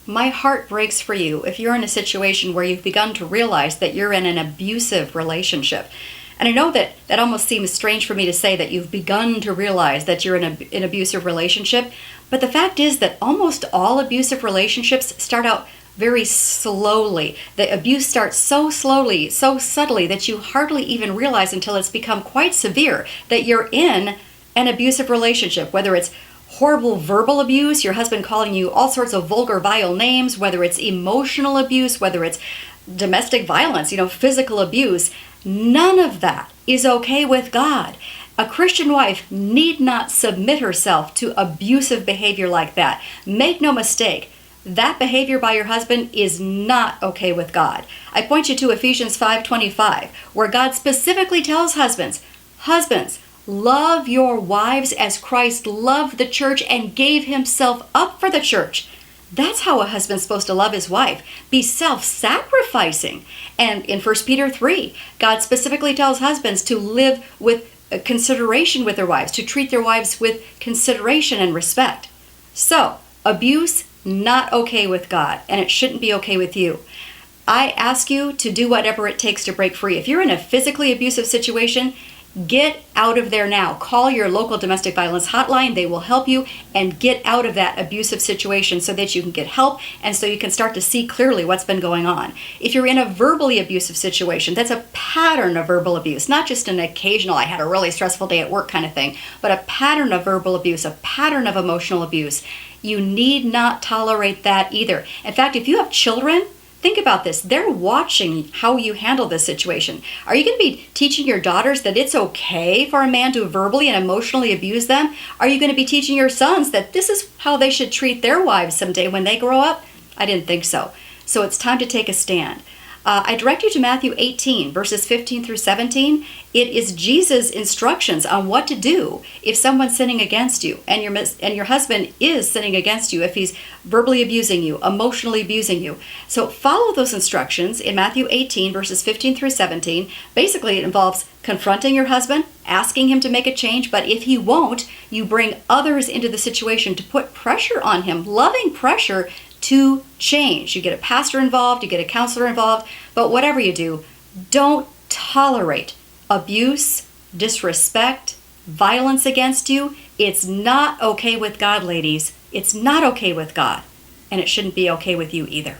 My heart breaks for you if you're in a situation where you've begun to realize that you're in an abusive relationship. And I know that that almost seems strange for me to say that you've begun to realize that you're in an abusive relationship, but the fact is that almost all abusive relationships start out very slowly. The abuse starts so slowly, so subtly, that you hardly even realize until it's become quite severe that you're in an abusive relationship, whether it's horrible verbal abuse, your husband calling you all sorts of vulgar, vile names, whether it's emotional abuse, whether it's domestic violence, physical abuse. None of that is okay with God. A Christian wife need not submit herself to abusive behavior like that. Make no mistake, that behavior by your husband is not okay with God. I point you to Ephesians 5:25, where God specifically tells husbands, love your wives as Christ loved the church and gave himself up for the church. That's how a husband's supposed to love his wife. Be self-sacrificing. And in 1 Peter 3, God specifically tells husbands to live with consideration with their wives, to treat their wives with consideration and respect. So, abuse, not okay with God, and it shouldn't be okay with you. I ask you to do whatever it takes to break free. If you're in a physically abusive situation, get out of there now. Call your local domestic violence hotline. They will help you and get out of that abusive situation so that you can get help and so you can start to see clearly what's been going on. If you're in a verbally abusive situation, that's a pattern of verbal abuse, not just an occasional, I had a really stressful day at work kind of thing, but a pattern of verbal abuse, a pattern of emotional abuse. You need not tolerate that either. In fact, if you have children, think about this. They're watching how you handle this situation. Are you going to be teaching your daughters that it's okay for a man to verbally and emotionally abuse them? Are you going to be teaching your sons that this is how they should treat their wives someday when they grow up? I didn't think so. So it's time to take a stand. I direct you to Matthew 18, verses 15 through 17. It is Jesus' instructions on what to do if someone's sinning against you and your husband is sinning against you, if he's verbally abusing you, emotionally abusing you. So follow those instructions in Matthew 18, verses 15 through 17. Basically, it involves confronting your husband, asking him to make a change, but if he won't, you bring others into the situation to put pressure on him, loving pressure to change. You get a pastor involved, you get a counselor involved, but whatever you do, don't tolerate abuse, disrespect, violence against you. It's not okay with God, ladies. It's not okay with God, and it shouldn't be okay with you either.